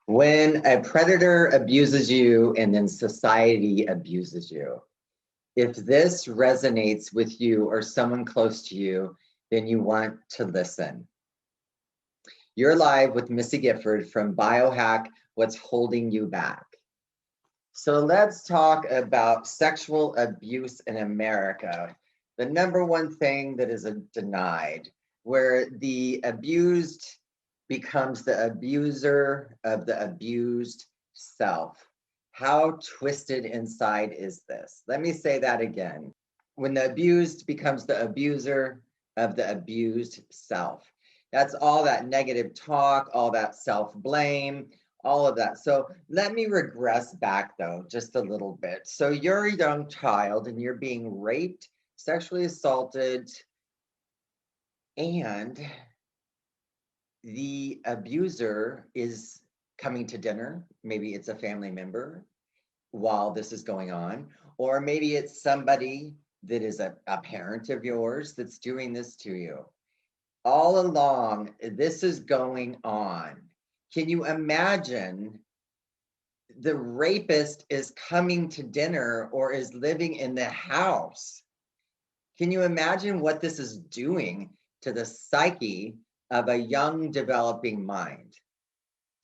When a predator abuses you and then society abuses you, if this resonates with you or someone close to you, then you want to listen. You're live with Missy Gifford from Biohack What's Holding You Back. So let's talk about sexual abuse in America. The number one thing that is denied, where the abused becomes the abuser of the abused self. How twisted inside is this? Let me say that again. When the abused becomes the abuser of the abused self. That's all that negative talk, all that self-blame, all of that. So let me regress back though, just a little bit. So you're a young child and you're being raped, sexually assaulted, and the abuser is coming to dinner. Maybe it's a family member while this is going on, or maybe it's somebody that is a parent of yours that's doing this to you. All along, this is going on. Can you imagine the rapist is coming to dinner or is living in the house? Can you imagine what this is doing to the psyche of a young developing mind?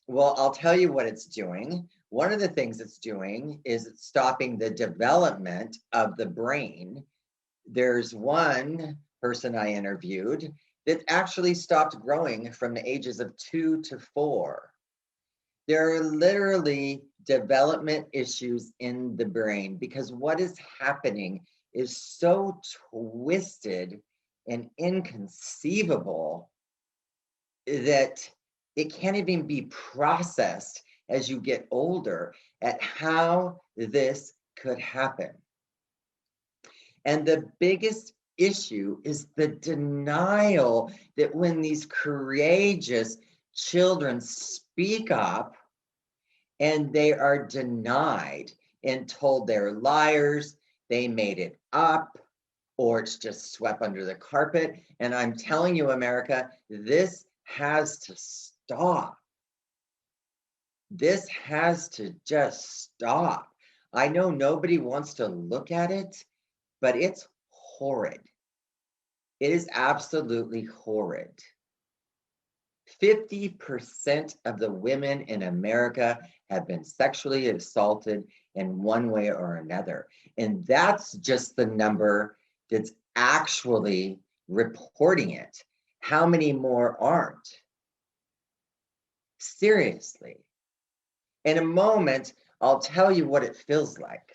Well, I'll tell you what it's doing. One of the things it's doing is it's stopping the development of the brain. There's one person I interviewed that actually stopped growing from the ages of 2 to 4. There are literally development issues in the brain because what is happening is so twisted and inconceivable that it can't even be processed as you get older at how this could happen. And the biggest issue is the denial that when these courageous children speak up and they are denied and told they're liars, they made it up, or it's just swept under the carpet. And I'm telling you, America, this has to stop. This has to just stop. I know nobody wants to look at it, but it's horrid. It is absolutely horrid. 50% of the women in America have been sexually assaulted in one way or another. And that's just the number that's actually reporting it. How many more aren't? Seriously. In a moment, I'll tell you what it feels like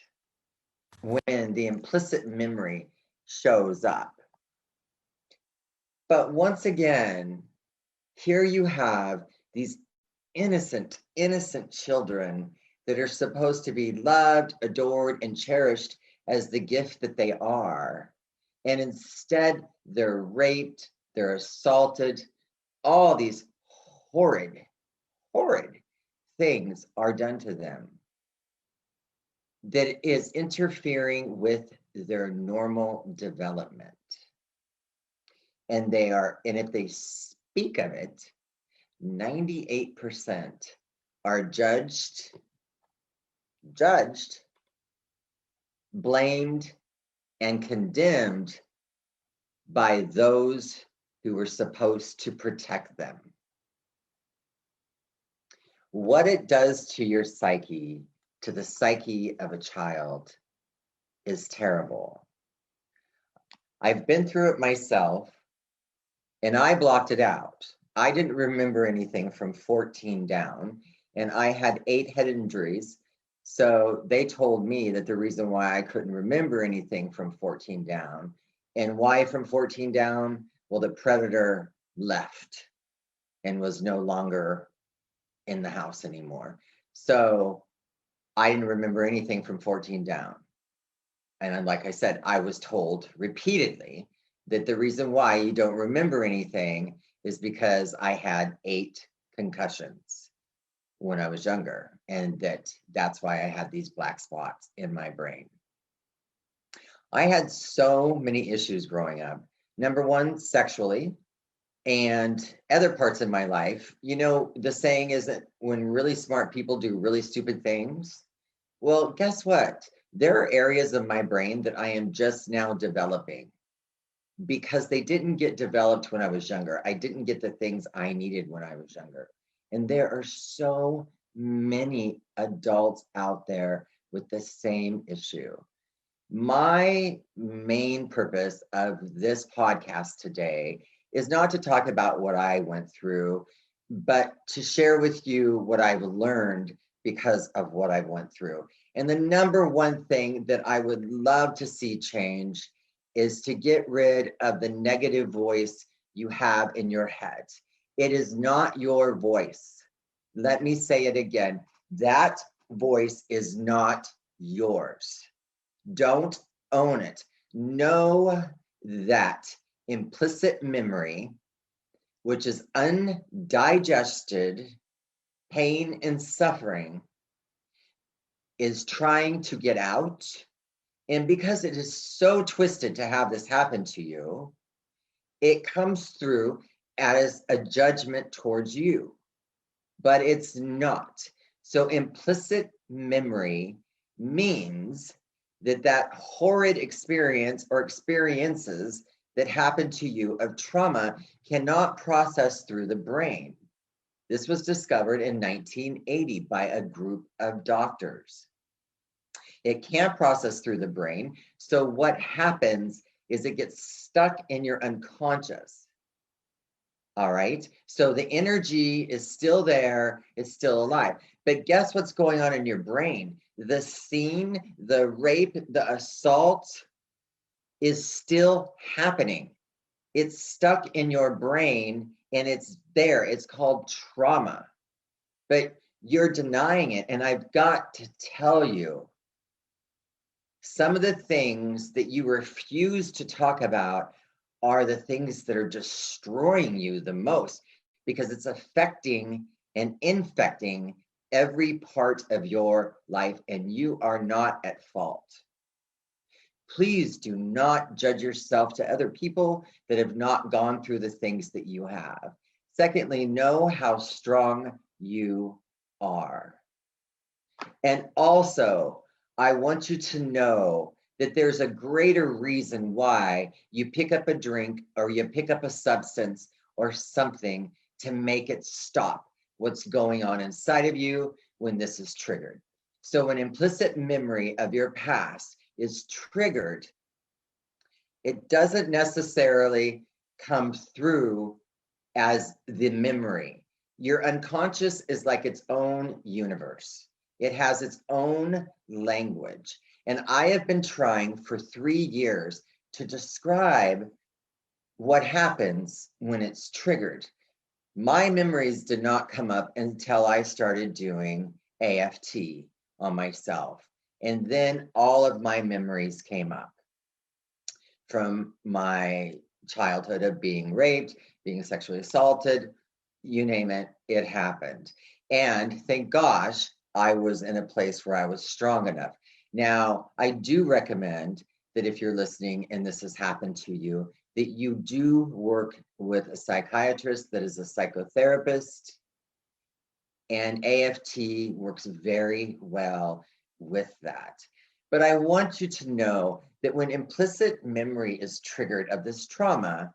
when the implicit memory shows up. But once again, here you have these innocent children that are supposed to be loved, adored, and cherished as the gift that they are. And instead, they're raped, they're assaulted, all these horrid things are done to them that is interfering with their normal development. And if they speak of it, 98% are judged, blamed, and condemned by those who were supposed to protect them. What it does to your psyche, to the psyche of a child, is terrible. I've been through it myself, and I blocked it out. I didn't remember anything from 14 down, and I had 8 head injuries. So they told me that the reason why I couldn't remember anything from 14 down, and why from 14 down, well, the predator left and was no longer in the house anymore. So I didn't remember anything from 14 down. And like I said, I was told repeatedly that the reason why you don't remember anything is because I had 8 concussions when I was younger, and that's why I had these black spots in my brain. I had so many issues growing up. Number one, sexually, and other parts of my life. You know, the saying isn't when really smart people do really stupid things. Well, guess what? There are areas of my brain that I am just now developing because they didn't get developed when I was younger. I didn't get the things I needed when I was younger. And there are so many adults out there with the same issue. My main purpose of this podcast today is not to talk about what I went through, but to share with you what I've learned because of what I went through. And the number one thing that I would love to see change is to get rid of the negative voice you have in your head. It is not your voice. Let me say it again. That voice is not yours. Don't own it. Know that implicit memory, which is undigested pain and suffering, is trying to get out. And because it is so twisted to have this happen to you, it comes through as a judgment towards you, but it's not. So implicit memory means that horrid experience or experiences that happened to you of trauma cannot process through the brain. This was discovered in 1980 by a group of doctors. It can't process through the brain. So what happens is it gets stuck in your unconscious. All right. So the energy is still there. It's still alive. But guess what's going on in your brain? The scene, the rape, the assault is still happening. It's stuck in your brain and it's there. It's called trauma. But you're denying it. And I've got to tell you, some of the things that you refuse to talk about are the things that are destroying you the most because it's affecting and infecting every part of your life, and you are not at fault. Please do not judge yourself to other people that have not gone through the things that you have. Secondly, know how strong you are. And also, I want you to know that there's a greater reason why you pick up a drink or you pick up a substance or something to make it stop what's going on inside of you when this is triggered. So an implicit memory of your past is triggered. It doesn't necessarily come through as the memory. Your unconscious is like its own universe. It has its own language. And I have been trying for 3 years to describe what happens when it's triggered. My memories did not come up until I started doing AFT on myself. And then all of my memories came up from my childhood of being raped, being sexually assaulted, you name it, it happened. And thank gosh, I was in a place where I was strong enough. Now, I do recommend that if you're listening and this has happened to you, that you do work with a psychiatrist that is a psychotherapist. And AFT works very well with that. But I want you to know that when implicit memory is triggered of this trauma,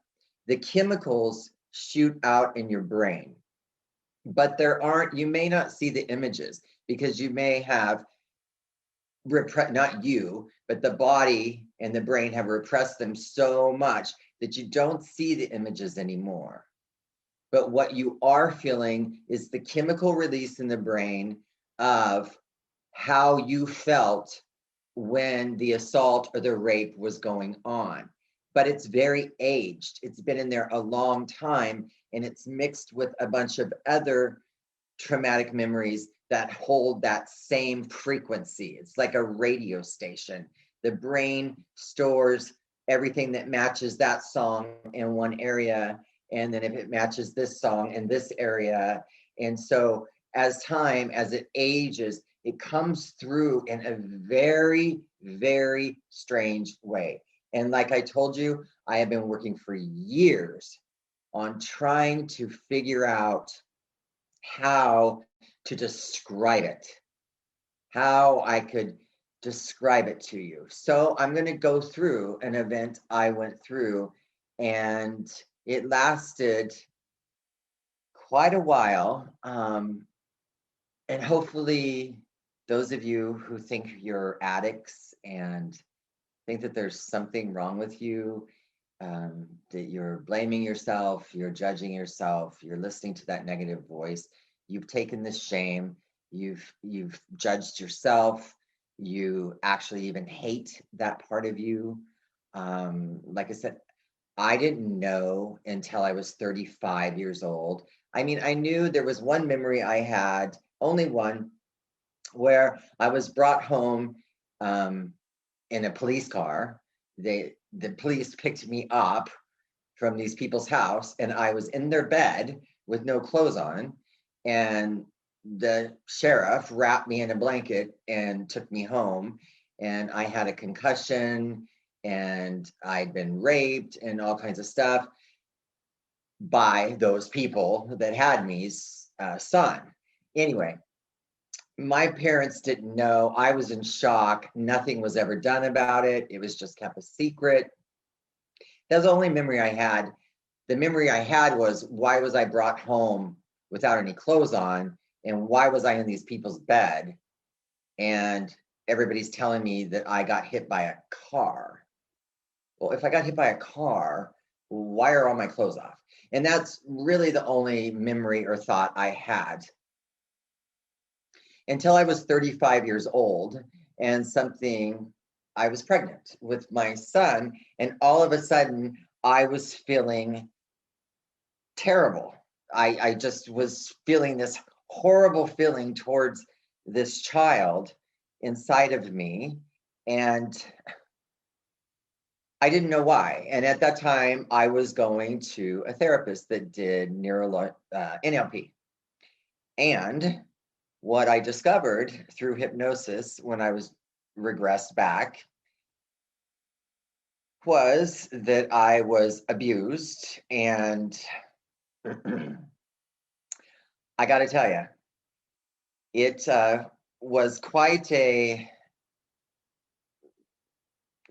the chemicals shoot out in your brain. But you may not see the images because you may have not you, but the body and the brain have repressed them so much that you don't see the images anymore. But what you are feeling is the chemical release in the brain of how you felt when the assault or the rape was going on. But it's very aged. It's been in there a long time, and it's mixed with a bunch of other traumatic memories that hold that same frequency. It's like a radio station. The brain stores everything that matches that song in one area, and then if it matches this song in this area. And so as it ages, it comes through in a very, very strange way. And like I told you, I have been working for years on trying to figure out how to describe it, how I could describe it to you. So I'm going to go through an event I went through, and it lasted quite a while. And hopefully, those of you who think you're addicts and think that there's something wrong with you, that you're blaming yourself, you're judging yourself, you're listening to that negative voice, you've taken this shame, you've judged yourself, you actually even hate that part of you. Like I said, I didn't know until I was 35 years old. I mean, I knew there was one memory I had, only one, where I was brought home in a police car. The police picked me up from these people's house, and I was in their bed with no clothes on, and the sheriff wrapped me in a blanket and took me home, and I had a concussion, and I'd been raped and all kinds of stuff by those people that had me's son. Anyway, my parents didn't know. I was in shock. Nothing was ever done about it. It was just kept a secret. That's the only memory I had. The memory I had was, why was I brought home without any clothes on? And why was I in these people's bed? And everybody's telling me that I got hit by a car. Well, if I got hit by a car, why are all my clothes off? And that's really the only memory or thought I had until I was 35 years old, and I was pregnant with my son, and all of a sudden I was feeling terrible. I just was feeling this horrible feeling towards this child inside of me, and I didn't know why. And at that time, I was going to a therapist that did NLP. And what I discovered through hypnosis when I was regressed back was that I was abused. And I got to tell you, it was quite a,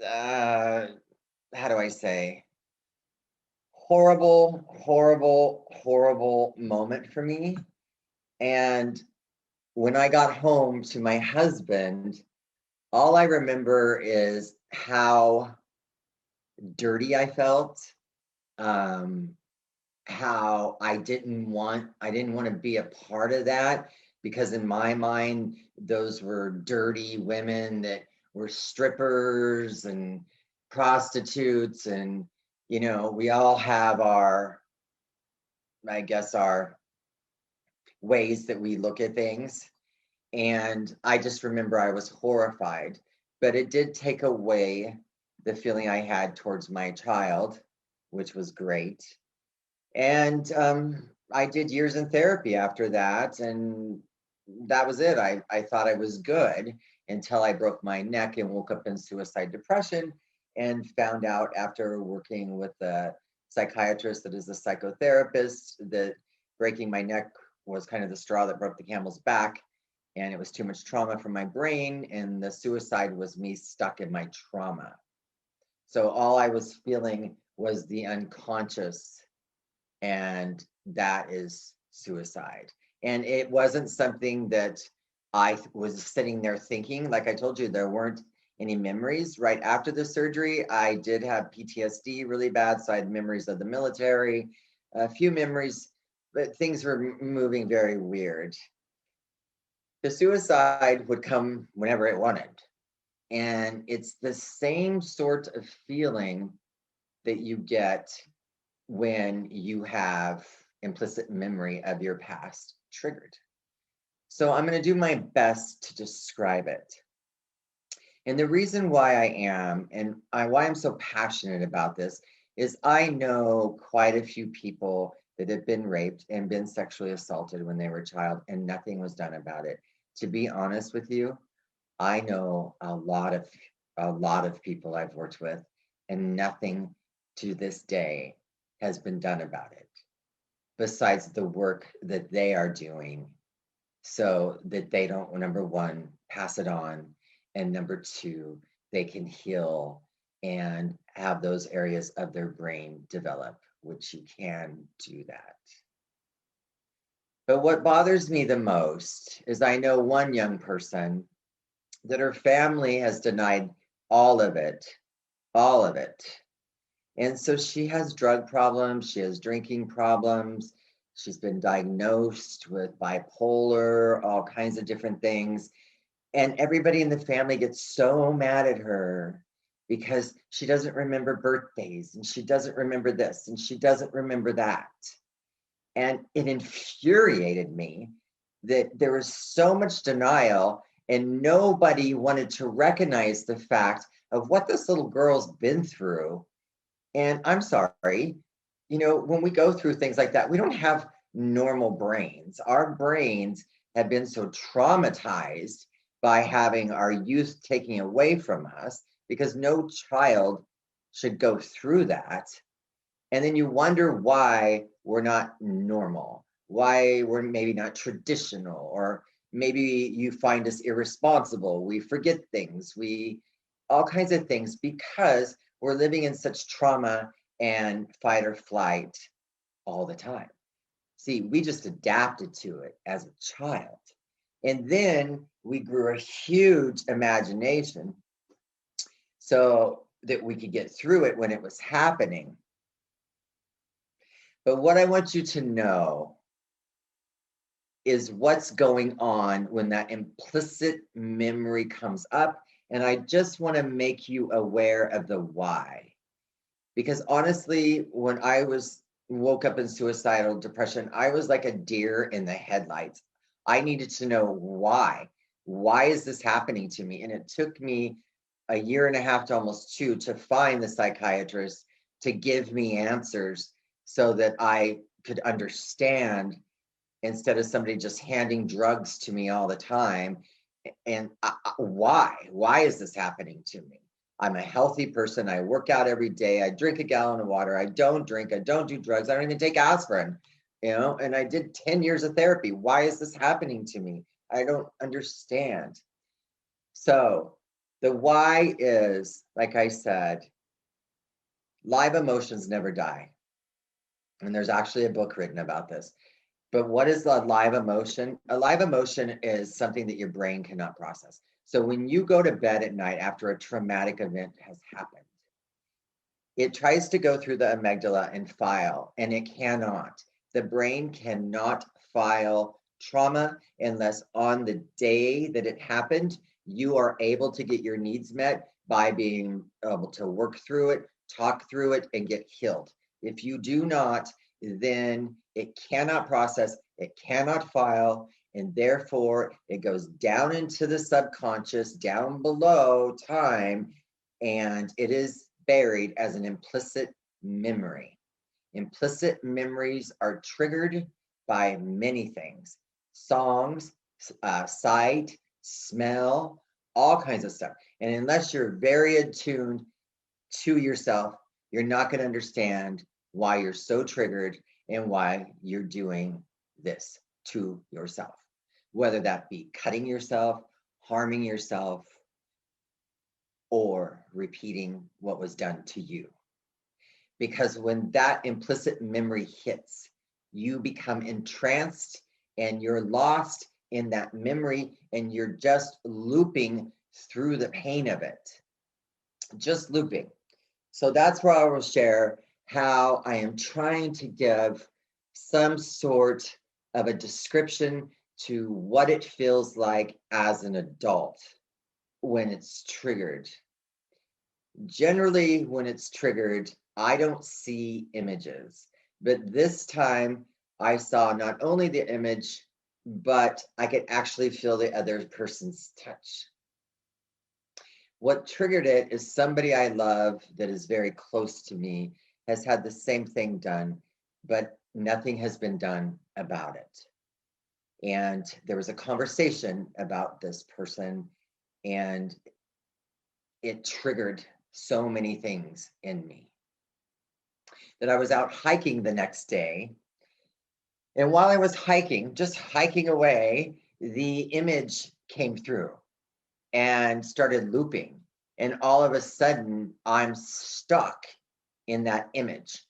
how do I say, horrible, horrible, horrible moment for me. And when I got home to my husband, all I remember is how dirty I felt, how I didn't want to be a part of that, because in my mind, those were dirty women that were strippers and prostitutes. And, we all have I guess, our ways that we look at things. And I just remember I was horrified, but it did take away the feeling I had towards my child, which was great. And I did years in therapy after that, and that was it. I thought I was good until I broke my neck and woke up in suicide depression, and found out after working with a psychiatrist that is a psychotherapist that breaking my neck was kind of the straw that broke the camel's back, and it was too much trauma for my brain, and the suicide was me stuck in my trauma. So all I was feeling was the unconscious, and that is suicide. And it wasn't something that I was sitting there thinking. Like I told you, there weren't any memories. Right after the surgery, I did have PTSD really bad, so I had memories of the military, a few memories, but things were moving very weird. The suicide would come whenever it wanted. And it's the same sort of feeling that you get when you have implicit memory of your past triggered. So I'm going to do my best to describe it. And the reason why I am, and why I'm so passionate about this, is I know quite a few people that have been raped and been sexually assaulted when they were a child, and nothing was done about it. To be honest with you, I know a lot of people I've worked with, and nothing to this day has been done about it. besides the work that they are doing so that they don't, number one, pass it on, and number two, they can heal and have those areas of their brain develop, which you can do that. But what bothers me the most is I know one young person that her family has denied all of it, all of it. And so she has drug problems, she has drinking problems, she's been diagnosed with bipolar, all kinds of different things. And everybody in the family gets so mad at her because she doesn't remember birthdays and she doesn't remember this and she doesn't remember that. And it infuriated me that there was so much denial and nobody wanted to recognize the fact of what this little girl's been through. And I'm sorry, when we go through things like that, we don't have normal brains. Our brains have been so traumatized by having our youth taken away from us because no child should go through that. And then you wonder why we're not normal, why we're maybe not traditional, or maybe you find us irresponsible. We forget things, all kinds of things because we're living in such trauma and fight or flight all the time. See, we just adapted to it as a child. And then we grew a huge imagination so that we could get through it when it was happening. But what I want you to know is what's going on when that implicit memory comes up. And I just want to make you aware of the why. Because honestly, when I woke up in suicidal depression, I was like a deer in the headlights. I needed to know why. Why is this happening to me? And it took me a year and a half to almost two to find the psychiatrist to give me answers so that I could understand instead of somebody just handing drugs to me all the time. And why is this happening to me? I'm a healthy person. I work out every day. I drink a gallon of water. I don't drink. I don't do drugs. I don't even take aspirin, and I did 10 years of therapy. Why is this happening to me? I don't understand. So the why is, like I said, live emotions never die. And there's actually a book written about this. But what is a live emotion? A live emotion is something that your brain cannot process. So when you go to bed at night after a traumatic event has happened, it tries to go through the amygdala and file, and it cannot. The brain cannot file trauma unless on the day that it happened, you are able to get your needs met by being able to work through it, talk through it, and get healed. If you do not, then it cannot process, it cannot file, and therefore it goes down into the subconscious, down below time, and it is buried as an implicit memory. Implicit memories are triggered by many things: songs, sight, smell, all kinds of stuff. And unless you're very attuned to yourself, you're not going to understand why you're so triggered and why you're doing this to yourself, whether that be cutting yourself, harming yourself, or repeating what was done to you. Because when that implicit memory hits, you become entranced and you're lost in that memory and you're just looping through the pain of it. Just looping. So that's where I will share how I am trying to give some sort of a description to what it feels like as an adult when it's triggered. Generally, when it's triggered, I don't see images, but this time I saw not only the image, but I could actually feel the other person's touch. What triggered it is somebody I love that is very close to me has had the same thing done, but nothing has been done about it. And there was a conversation about this person, and it triggered so many things in me that I was out hiking the next day And while I was hiking, just hiking away, the image came through and started looping. And all of a sudden, I'm stuck in that image.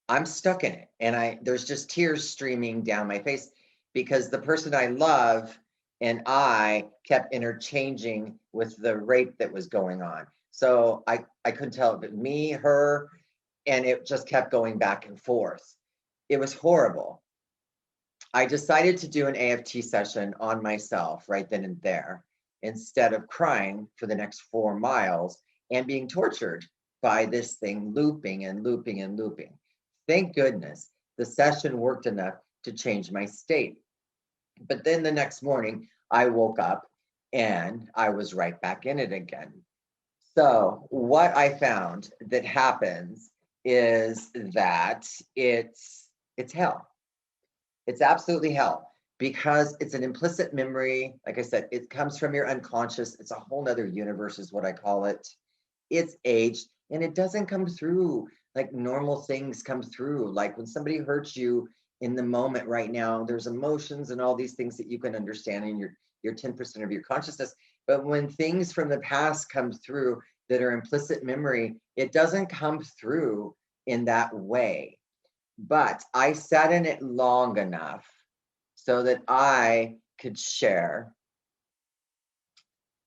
I'm stuck in it. And there's just tears streaming down my face because the person I love and I kept interchanging with the rape that was going on. So I couldn't tell if it was me, her, and it just kept going back and forth. It was horrible. I decided to do an AFT session on myself right then and there instead of crying for the next 4 miles and being tortured by this thing looping and looping and looping. Thank goodness the session worked enough to change my state. But then the next morning, I woke up and I was right back in it again. So, what I found that happens is that it's hell. It's absolutely hell because it's an implicit memory. Like I said, it comes from your unconscious. It's a whole nother universe, is what I call it. It's aged and it doesn't come through like normal things come through. Like when somebody hurts you in the moment right now, there's emotions and all these things that you can understand in your 10% of your consciousness. But when things from the past come through that are implicit memory, it doesn't come through in that way. But I sat in it long enough so that I could share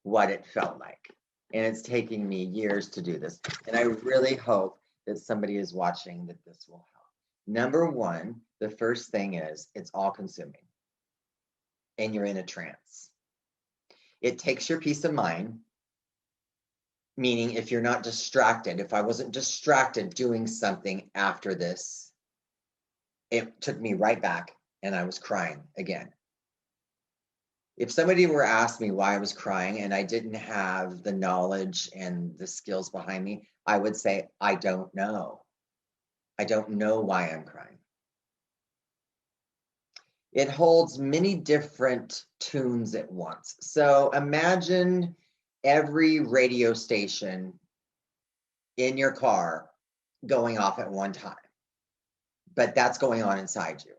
what it felt like. And it's taking me years to do this. And I really hope that somebody is watching that this will help. Number one, the first thing is it's all consuming and you're in a trance. It takes your peace of mind, meaning if you're not distracted, if I wasn't distracted doing something after this, it took me right back and I was crying again. If somebody were asked me why I was crying and I didn't have the knowledge and the skills behind me, I would say, I don't know. I don't know why I'm crying. It holds many different tunes at once. So imagine every radio station in your car going off at one time, but that's going on inside you.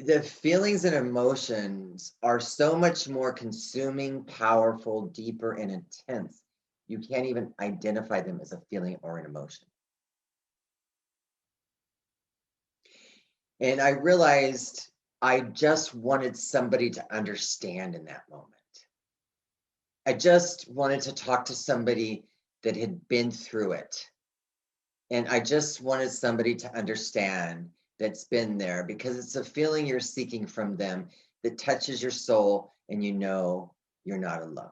The feelings and emotions are so much more consuming, powerful, deeper, and intense. You can't even identify them as a feeling or an emotion. And I realized I just wanted somebody to understand in that moment. I just wanted to talk to somebody that had been through it. And I just wanted somebody to understand that's been there because it's a feeling you're seeking from them that touches your soul and you know you're not alone.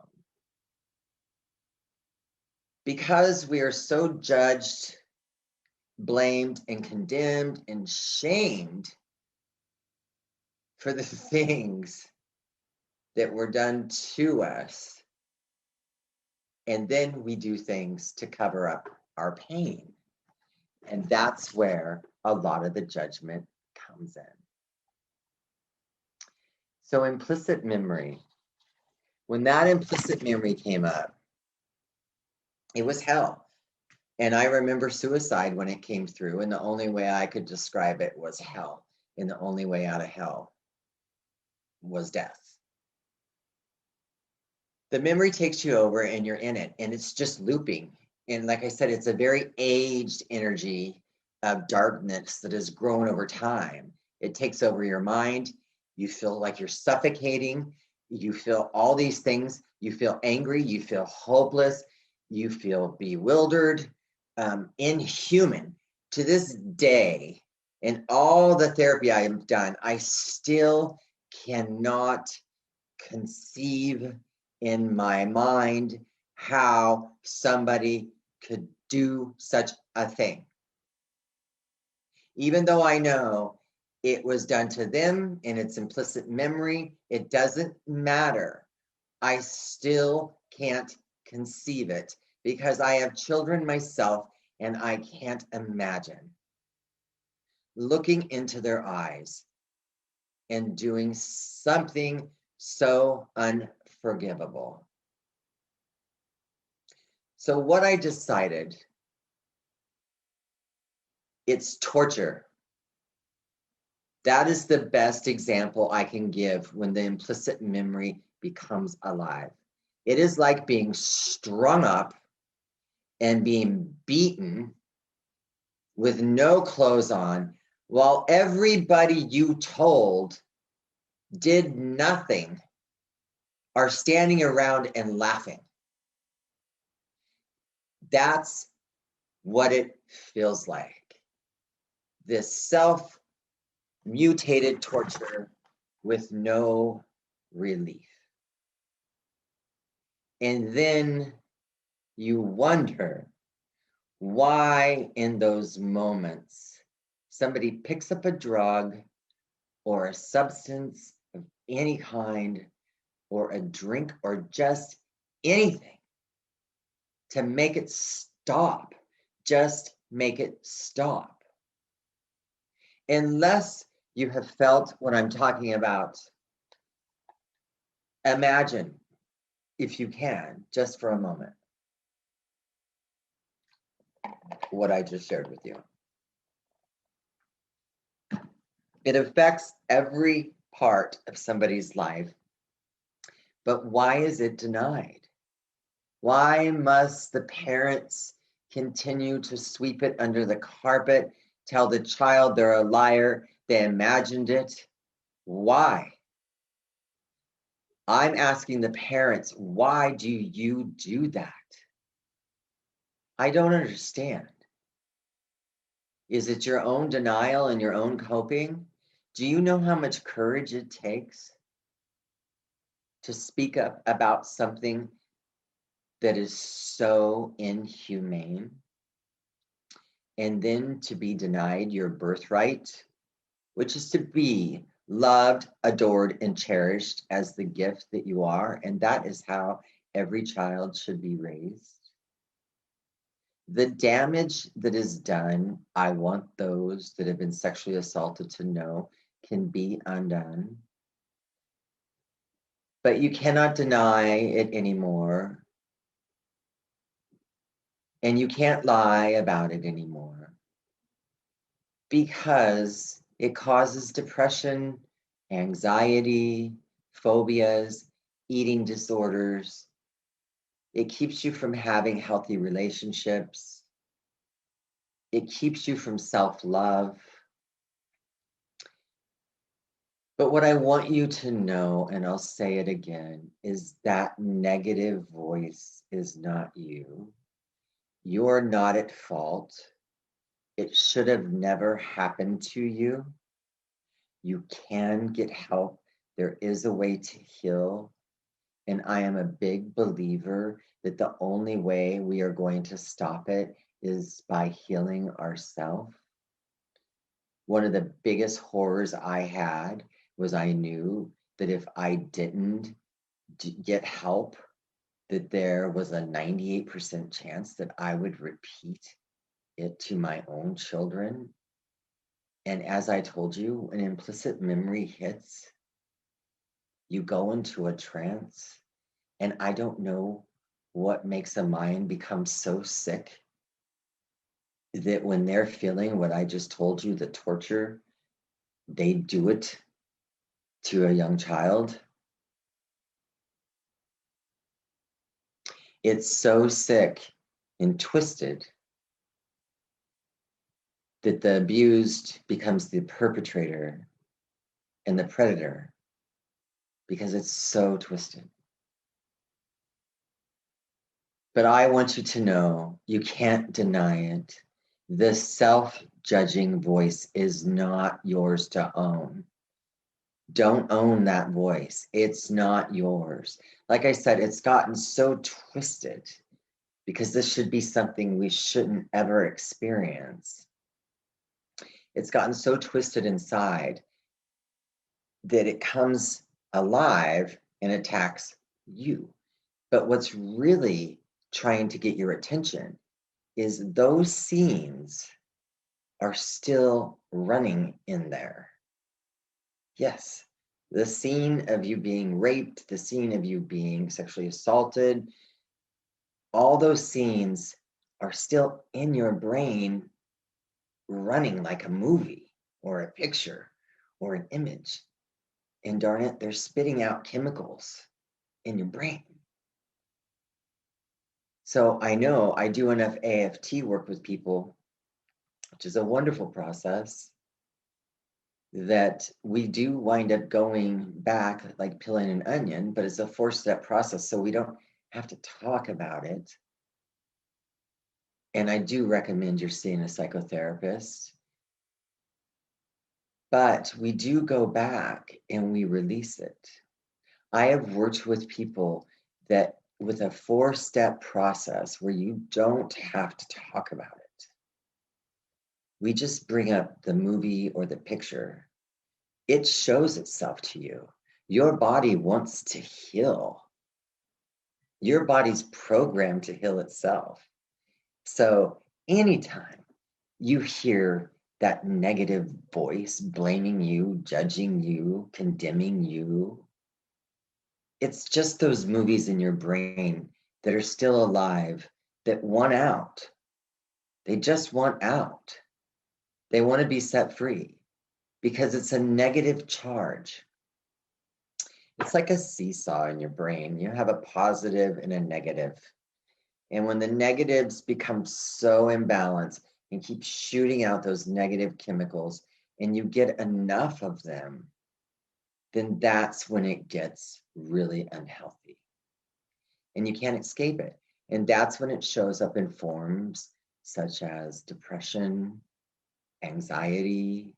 Because we are so judged, blamed, and condemned and shamed for the things that were done to us, and then we do things to cover up our pain. And that's where a lot of the judgment comes in. So implicit memory, when that implicit memory came up, it was hell. And I remember suicide when it came through, and the only way I could describe it was hell. And the only way out of hell was death. The memory takes you over and you're in it, and it's just looping. And like I said, it's a very aged energy of darkness that has grown over time. It takes over your mind. You feel like you're suffocating. You feel all these things. You feel angry. You feel hopeless. You feel bewildered, inhuman. To this day, in all the therapy I have done, I still cannot conceive in my mind how somebody could do such a thing. Even though I know it was done to them in its implicit memory, it doesn't matter. I still can't conceive it because I have children myself and I can't imagine looking into their eyes and doing something so unforgivable. So what I decided It's torture. That is the best example I can give when the implicit memory becomes alive. It is like being strung up and being beaten with no clothes on while everybody you told did nothing are standing around and laughing. That's what it feels like. This self-mutated torture with no relief. And then you wonder why in those moments somebody picks up a drug or a substance of any kind or a drink or just anything to make it stop. Just make it stop. Unless you have felt what I'm talking about, imagine, if you can, just for a moment, what I just shared with you. It affects every part of somebody's life, but why is it denied? Why must the parents continue to sweep it under the carpet, tell the child they're a liar, they imagined it? Why? I'm asking the parents, why do you do that? I don't understand. Is it your own denial and your own coping? Do you know how much courage it takes to speak up about something that is so inhumane? And then to be denied your birthright, which is to be loved, adored, and cherished as the gift that you are. And that is how every child should be raised. The damage that is done, I want those that have been sexually assaulted to know, can be undone. But you cannot deny it anymore. And you can't lie about it anymore. Because it causes depression, anxiety, phobias, eating disorders. It keeps you from having healthy relationships. It keeps you from self-love. But what I want you to know, and I'll say it again, is that negative voice is not you. You're not at fault. It should have never happened to you. You can get help. There is a way to heal. And I am a big believer that the only way we are going to stop it is by healing ourselves. One of the biggest horrors I had was I knew that if I didn't get help, that there was a 98% chance that I would repeat it to my own children. And as I told you, when implicit memory hits, you go into a trance. And I don't know what makes a mind become so sick that when they're feeling what I just told you, the torture, they do it to a young child. It's so sick and twisted that the abused becomes the perpetrator and the predator because it's so twisted. But I want you to know, you can't deny it. The self-judging voice is not yours to own. Don't own that voice. It's not yours. Like I said, it's gotten so twisted because this should be something we shouldn't ever experience. It's gotten so twisted inside that it comes alive and attacks you. But what's really trying to get your attention is those scenes are still running in there. Yes, the scene of you being raped, the scene of you being sexually assaulted, all those scenes are still in your brain running like a movie or a picture or an image. And darn it, they're spitting out chemicals in your brain. So I know I do enough AFT work with people, which is a wonderful process, that we do wind up going back like peeling an onion, but it's a 4-step process, so we don't have to talk about it. And I do recommend you're seeing a psychotherapist. But we do go back and we release it. I have worked with people that with a 4-step process where you don't have to talk about it. We just bring up the movie or the picture. It shows itself to you. Your body wants to heal. Your body's programmed to heal itself. So anytime you hear that negative voice blaming you, judging you, condemning you, it's just those movies in your brain that are still alive that want out. They just want out. They want to be set free because it's a negative charge. It's like a seesaw in your brain. You have a positive and a negative. And when the negatives become so imbalanced and keep shooting out those negative chemicals and you get enough of them, then that's when it gets really unhealthy. And you can't escape it. And that's when it shows up in forms such as depression, anxiety,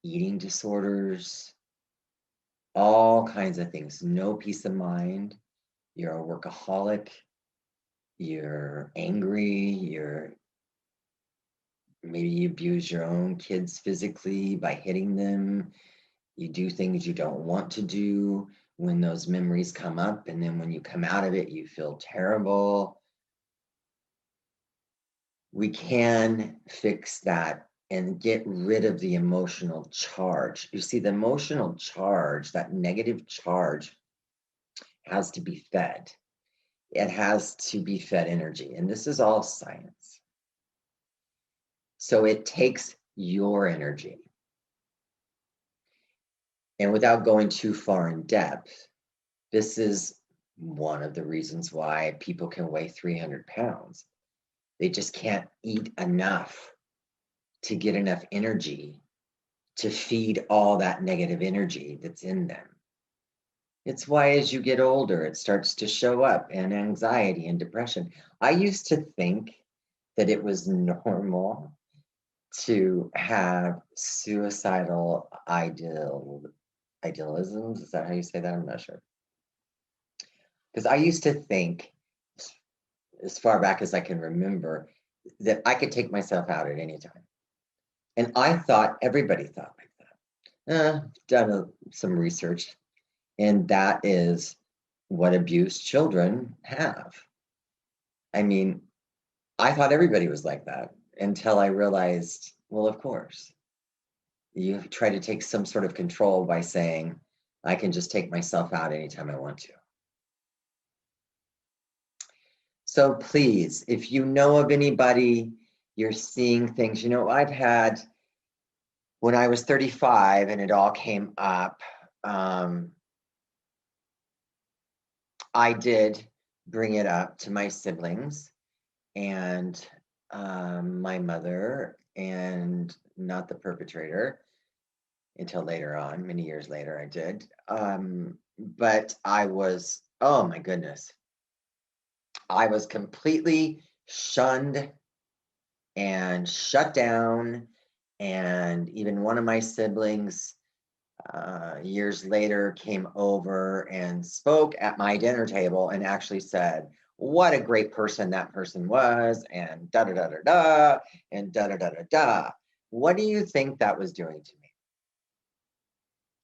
eating disorders, all kinds of things. No peace of mind. You're a workaholic. You're angry. Maybe you abuse your own kids physically by hitting them. You do things you don't want to do when those memories come up. And then when you come out of it, you feel terrible. We can fix that and get rid of the emotional charge. You see, the emotional charge, that negative charge, has to be fed. It has to be fed energy. And this is all science. So it takes your energy. And without going too far in depth, this is one of the reasons why people can weigh 300 pounds. They just can't eat enough to get enough energy to feed all that negative energy that's in them. It's why as you get older, it starts to show up in anxiety and depression. I used to think that it was normal to have suicidal idealisms. Is that how you say that? I'm not sure. Because I used to think, as far back as I can remember, that I could take myself out at any time. And I thought everybody thought like that. Done some research, and that is what abused children have. I mean, I thought everybody was like that until I realized, well, of course. You try to take some sort of control by saying, I can just take myself out anytime I want to. So please, if you know of anybody, you're seeing things, I've had, when I was 35 and it all came up, I did bring it up to my siblings and my mother, and not the perpetrator until later on, many years later I did. But I was, oh my goodness, I was completely shunned and shut down. And even one of my siblings years later came over and spoke at my dinner table and actually said what a great person that person was, and da da da da da, and da da da da da. What do you think that was doing to me?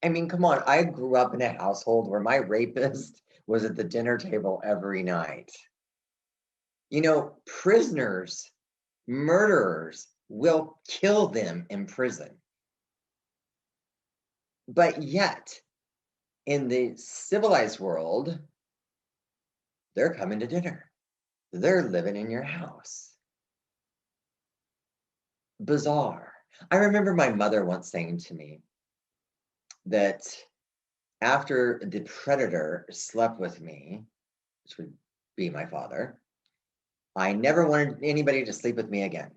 I mean, come on, I grew up in a household where my rapist was at the dinner table every night. Prisoners, murderers will kill them in prison. But yet, in the civilized world, they're coming to dinner. They're living in your house. bizarre. I remember my mother once saying to me that after the predator slept with me, which would be my father, I never wanted anybody to sleep with me again.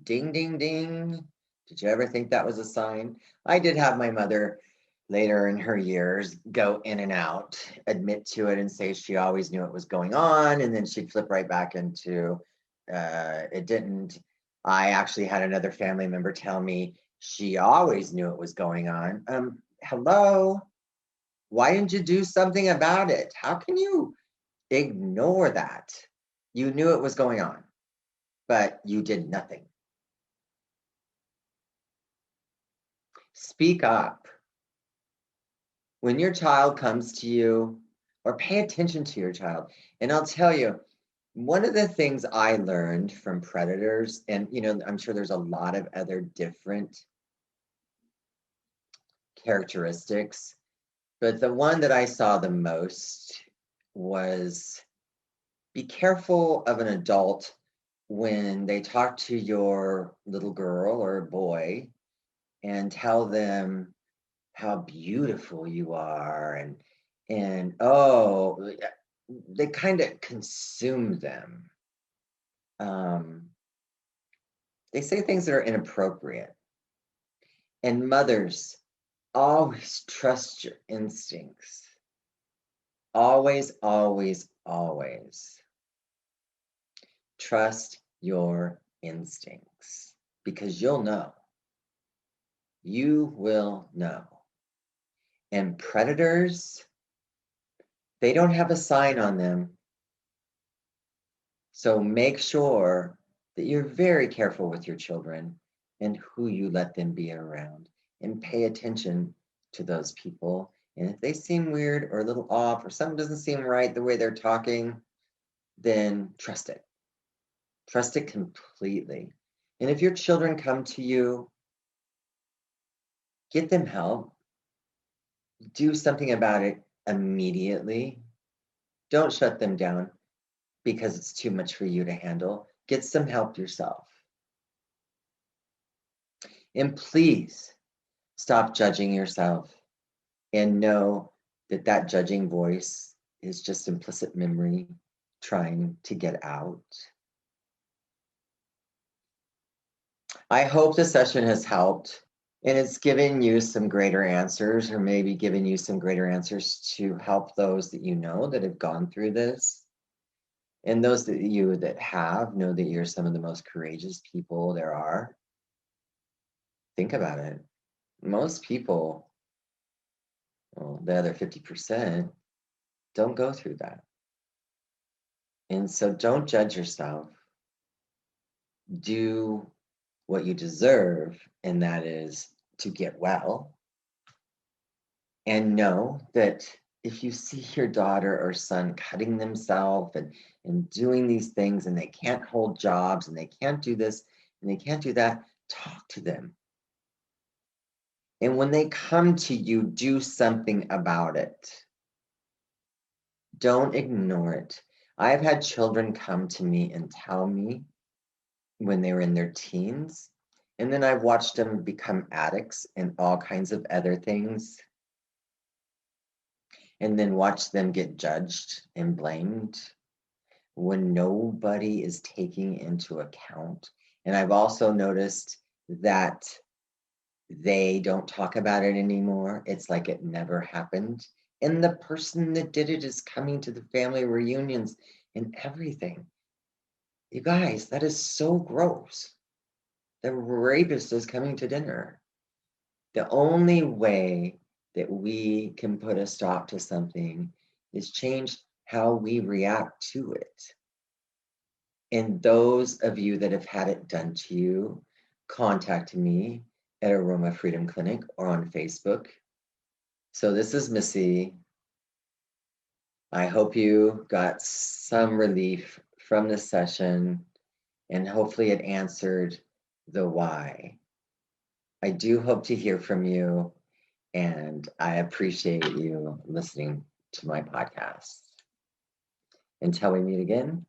Ding, ding, ding. Did you ever think that was a sign? I did have my mother later in her years go in and out, admit to it, and say she always knew it was going on. And then she'd flip right back into it didn't. I actually had another family member tell me she always knew it was going on. Hello? Why didn't you do something about it? How can you ignore that? You knew it was going on, but you did nothing. Speak up. When your child comes to you, or pay attention to your child. And I'll tell you, one of the things I learned from predators, and I'm sure there's a lot of other different characteristics, but the one that I saw the most was be careful of an adult when they talk to your little girl or boy and tell them how beautiful you are, and oh, they kind of consume them. They say things that are inappropriate. And mothers, always trust your instincts. Always, always, always trust your instincts, because you'll know. You will know. And predators, they don't have a sign on them. So make sure that you're very careful with your children and who you let them be around, and pay attention to those people. And if they seem weird or a little off, or something doesn't seem right the way they're talking, then trust it. Trust it completely. And if your children come to you, get them help. Do something about it immediately. Don't shut them down because it's too much for you to handle. Get some help yourself. And please stop judging yourself, and know that that judging voice is just implicit memory trying to get out. I hope the session has helped, and it's given you some greater answers, or maybe given you some greater answers to help those that you know that have gone through this. And those that you that have, know that you're some of the most courageous people there are. Think about it. Most people, well, the other 50%, don't go through that. And so don't judge yourself. Do what you deserve, and that is to get well. And know that if you see your daughter or son cutting themselves and doing these things, and they can't hold jobs, and they can't do this, and they can't do that, talk to them. And when they come to you, do something about it. Don't ignore it. I've had children come to me and tell me when they were in their teens, and then I've watched them become addicts and all kinds of other things, and then watch them get judged and blamed when nobody is taking into account. And I've also noticed that they don't talk about it anymore. It's like it never happened. And the person that did it is coming to the family reunions and everything. You guys, that is so gross. The rapist is coming to dinner. The only way that we can put a stop to something is change how we react to it. And those of you that have had it done to you, contact me at Aroma Freedom Clinic or on Facebook. So this is Missy. I hope you got some relief from this session, and hopefully it answered the why. I do hope to hear from you, and I appreciate you listening to my podcast. Until we meet again,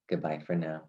goodbye for now.